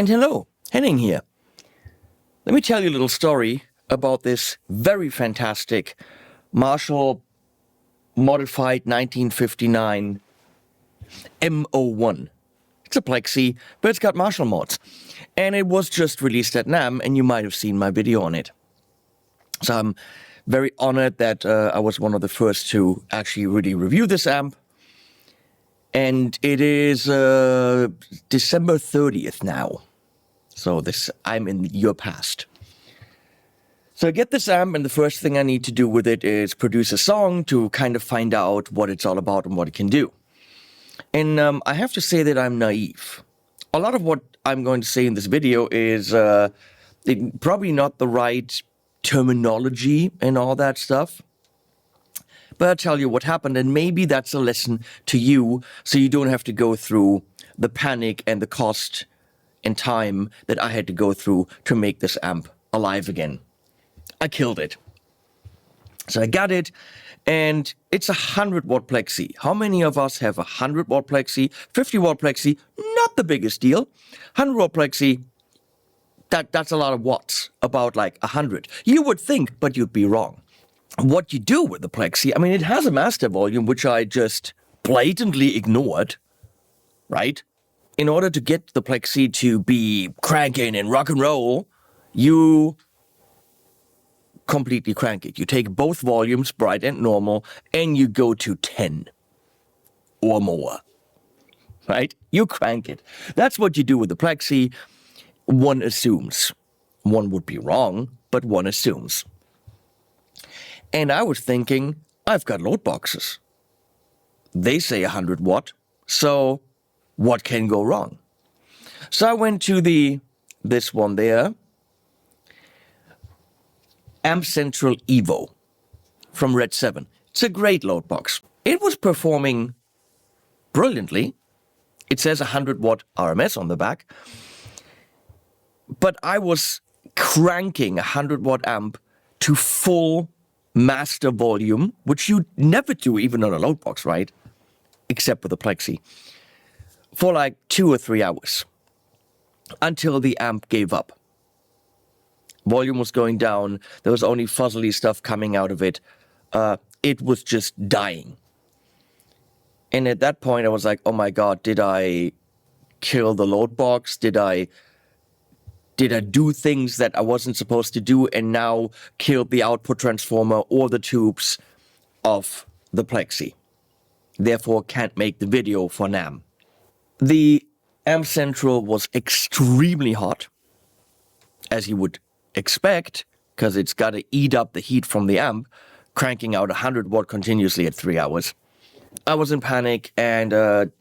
And hello, Henning here. Let me tell you a little story about this very fantastic Marshall modified 1959 M01. It's a Plexi, but it's got Marshall mods. And it was just released at NAMM, and you might have seen my video on it. So I'm very honored that I was one of the first to actually really review this amp. And it is December 30th now. So I'm in the year past. So I get this amp, and the first thing I need to do with it is produce a song to kind of find out what it's all about and what it can do. And I have to say that I'm naive. A lot of what I'm going to say in this video is probably not the right terminology and all that stuff. But I'll tell you what happened, and maybe that's a lesson to you, so you don't have to go through the panic and the cost and time that I had to go through to make this amp alive again. I killed it. So I got it, and it's a 100-watt Plexi. How many of us have a 100-watt Plexi? 50-watt Plexi, not the biggest deal. 100-watt Plexi, that's a lot of watts, about like 100. You would think, but you'd be wrong. What you do with the Plexi, I mean, it has a master volume, which I just blatantly ignored, right? In order to get the Plexi to be cranking and rock and roll, you completely crank it. You take both volumes, bright and normal, and you go to 10 or more, right? You crank it. That's what you do with the Plexi. One assumes. One would be wrong, but one assumes. And I was thinking, I've got Loadboxes. They say 100 watt, so what can go wrong? So I went to this one there, Amp Central Evo from Red 7. It's a great Loadbox. It was performing brilliantly. It says 100 watt RMS on the back. But I was cranking a 100 watt amp to full master volume, which you never do even on a Loadbox, right? Except with the Plexi. For like 2 or 3 hours. Until the amp gave up. Volume was going down. There was only fuzzly stuff coming out of it. It was just dying. And at that point, I was like, oh my God, did I kill the Loadbox? Did I do things that I wasn't supposed to do and now killed the output transformer or the tubes of the Plexi? Therefore, can't make the video for NAMM. The Amp Central was extremely hot, as you would expect, because it's got to eat up the heat from the amp, cranking out 100 watt continuously at 3 hours. I was in panic, and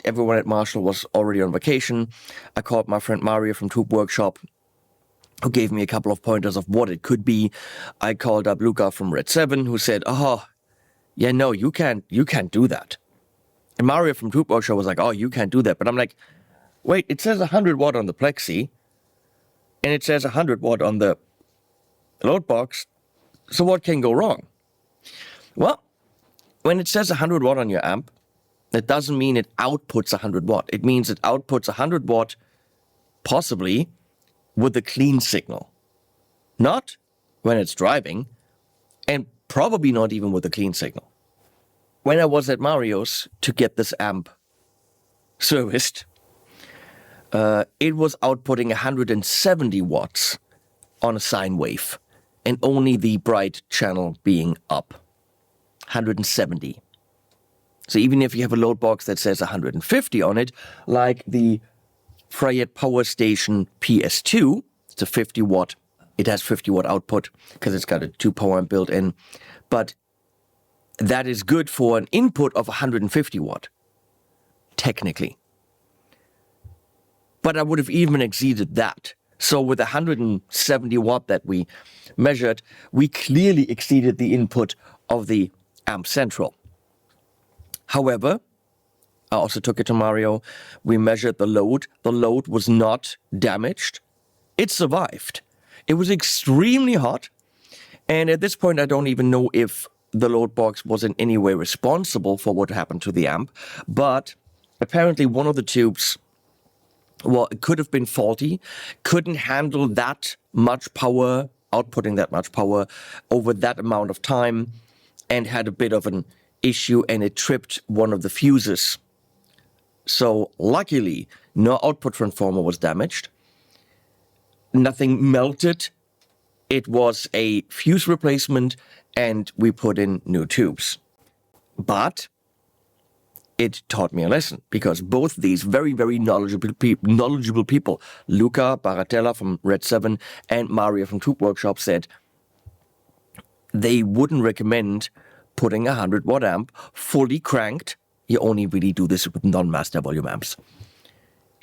everyone at Marshall was already on vacation. I called my friend Mario from Tube Workshop, who gave me a couple of pointers of what it could be. I called up Luca from Red 7, who said, oh, yeah, no, you can't do that. And Mario from Tube Workshop was like, oh, you can't do that. But I'm like, wait, it says 100 watt on the Plexi, and it says 100 watt on the Loadbox, so what can go wrong? Well, when it says 100 watt on your amp, that doesn't mean it outputs 100 watt. It means it outputs 100 watt, possibly, with a clean signal. Not when it's driving, and probably not even with a clean signal. When I was at Mario's to get this amp serviced, it was outputting 170 watts on a sine wave, and only the bright channel being up. 170. So even if you have a Loadbox that says 150 on it, like the Freyet Power Station PS2, it's a 50 watt. It has 50 watt output because it's got a 2 power amp built in. But that is good for an input of 150 watt, technically. But I would have even exceeded that. So with 170 watt that we measured, we clearly exceeded the input of the Amp Central. However, I also took it to Mario. We measured the load. The load was not damaged. It survived. It was extremely hot. And at this point, I don't even know if the Loadbox was in any way responsible for what happened to the amp. But apparently one of the tubes well, it could have been faulty, couldn't handle that much power, outputting that much power over that amount of time, and had a bit of an issue, and it tripped one of the fuses. So luckily, no output transformer was damaged. Nothing melted. It was a fuse replacement, and we put in new tubes. But it taught me a lesson, because both these very, very knowledgeable people, Luca Baratella from Red 7 and Mario from Tube Workshop, said they wouldn't recommend putting a 100-watt amp fully cranked, you only really do this with non-master volume amps,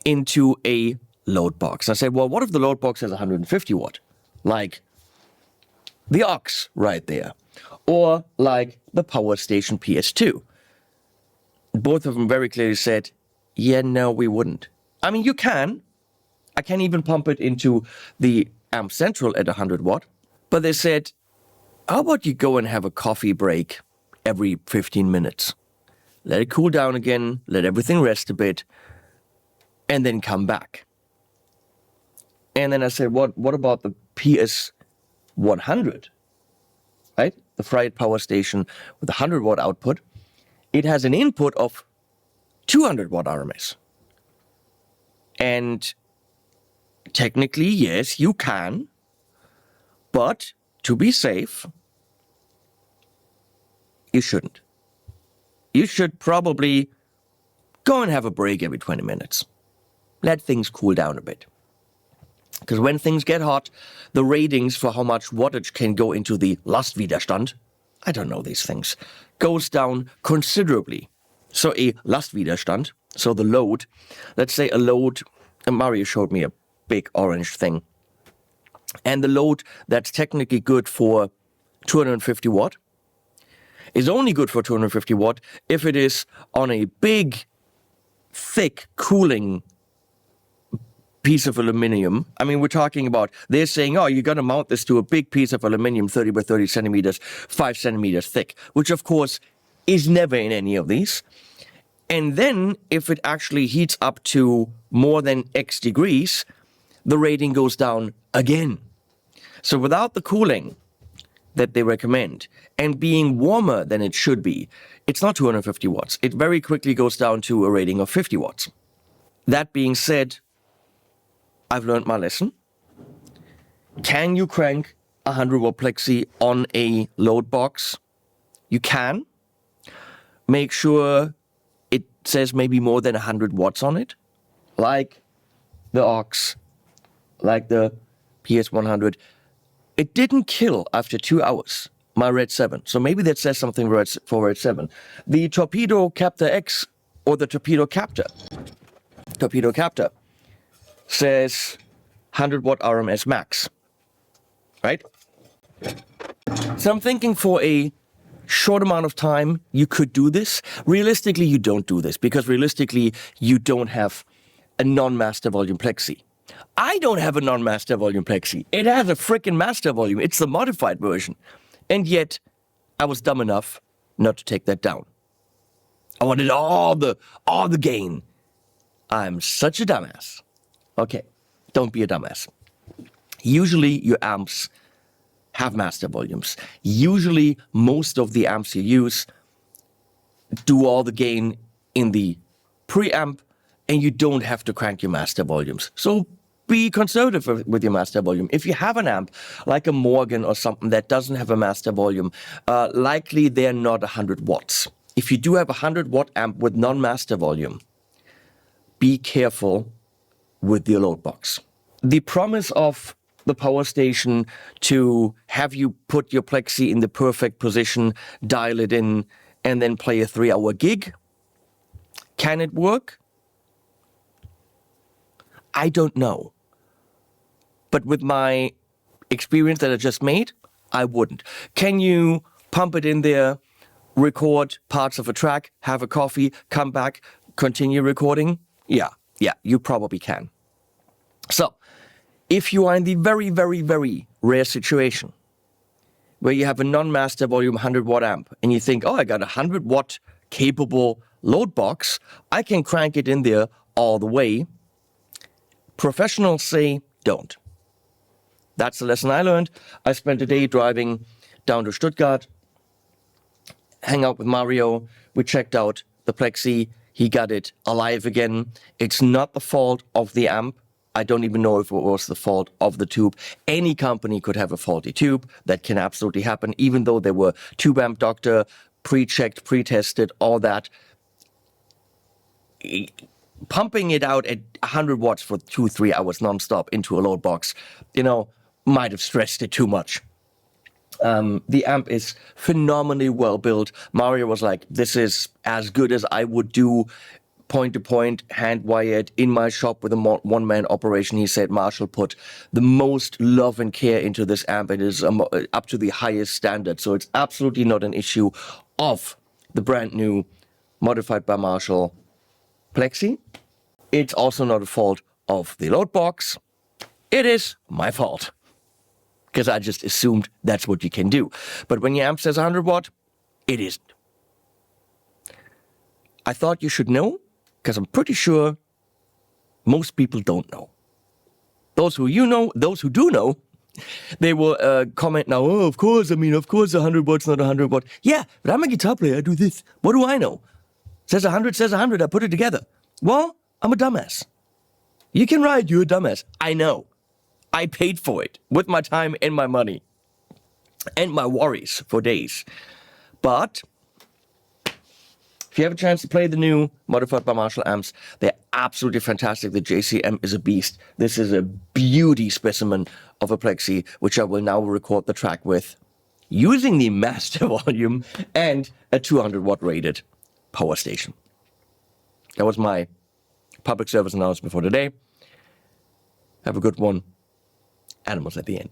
into a load box. I said, well, what if the load box has 150 watt? Like the aux right there. Or like the Power Station PS2. Both of them very clearly said, yeah, no, we wouldn't. I mean, you can. I can even pump it into the amp central at 100 watt. But they said, how about you go and have a coffee break every 15 minutes? Let it cool down again, let everything rest a bit, and then come back. And then I said, what about the PS100? Right? The Fried Power Station with a 100-watt output. It has an input of 200-watt RMS. And technically, yes, you can. But to be safe, you shouldn't. You should probably go and have a break every 20 minutes. Let things cool down a bit. Because when things get hot, the ratings for how much wattage can go into the Lastwiderstand, I don't know these things, goes down considerably. So a Lastwiderstand, so the load, let's say a load, and Mario showed me a big orange thing, and the load that's technically good for 250 watt is only good for 250 watt if it is on a big, thick cooling piece of aluminum. I mean, we're talking about, they're saying, oh, you're going to mount this to a big piece of aluminum, 30 by 30 centimeters, 5 centimeters thick, which of course is never in any of these. And then if it actually heats up to more than X degrees, the rating goes down again. So without the cooling that they recommend and being warmer than it should be, it's not 250 watts. It very quickly goes down to a rating of 50 watts. That being said, I've learned my lesson. Can you crank a 100-watt Plexi on a load box? You can. Make sure it says maybe more than 100 watts on it, like the aux, like the PS100. It didn't kill after 2 hours, my Red 7. So maybe that says something for Red 7. The Torpedo Captor X, or the Torpedo Captor says 100-watt RMS max, right? So I'm thinking for a short amount of time, you could do this. Realistically, you don't do this, because realistically, you don't have a non-master volume Plexi. I don't have a non-master volume Plexi. It has a freaking master volume. It's the modified version. And yet, I was dumb enough not to take that down. I wanted all the gain. I'm such a dumbass. Okay, don't be a dumbass. Usually your amps have master volumes. Usually most of the amps you use do all the gain in the preamp, and you don't have to crank your master volumes. So be conservative with your master volume. If you have an amp like a Morgan or something that doesn't have a master volume, likely they're not 100 watts. If you do have a 100-watt amp with non-master volume, be careful with your load box. The promise of the Power Station to have you put your Plexi in the perfect position, dial it in, and then play a 3-hour gig, can it work? I don't know. But with my experience that I just made, I wouldn't. Can you pump it in there, record parts of a track, have a coffee, come back, continue recording? Yeah, you probably can. So, if you are in the very, very, very rare situation where you have a non-master volume 100-watt amp and you think, oh, I got a 100-watt capable load box, I can crank it in there all the way, Professionals say don't. That's the lesson I learned. I spent a day driving down to Stuttgart, hang out with Mario. We checked out the Plexi. He got it alive again. It's not the fault of the amp. I don't even know if it was the fault of the tube. Any company could have a faulty tube. That can absolutely happen, even though they were tube amp doctor, pre-checked, pre-tested, all that. Pumping it out at 100 watts for 2-3 hours nonstop into a load box, might have stressed it too much. The amp is phenomenally well built. Mario was like, this is as good as I would do point to point, hand wired in my shop with a one-man operation. He said Marshall put the most love and care into this amp. It is up to the highest standard. So it's absolutely not an issue of the brand new modified by Marshall Plexi. It's also not a fault of the Loadbox. It is my fault, because I just assumed that's what you can do. But when your amp says 100 watt, it isn't. I thought you should know, because I'm pretty sure most people don't know. Those who do know, they will comment now, oh, of course 100 watts, not 100 watt. Yeah, but I'm a guitar player, I do this. What do I know? Says 100, I put it together. Well, I'm a dumbass. You can write, you're a dumbass. I know. I paid for it with my time and my money and my worries for days. But if you have a chance to play the new modified by Marshall amps, they're absolutely fantastic. The JCM is a beast. This is a beauty specimen of a Plexi, which I will now record the track with using the master volume and a 200 watt rated power station. That was my public service announcement for today. Have a good one. Animals at the end.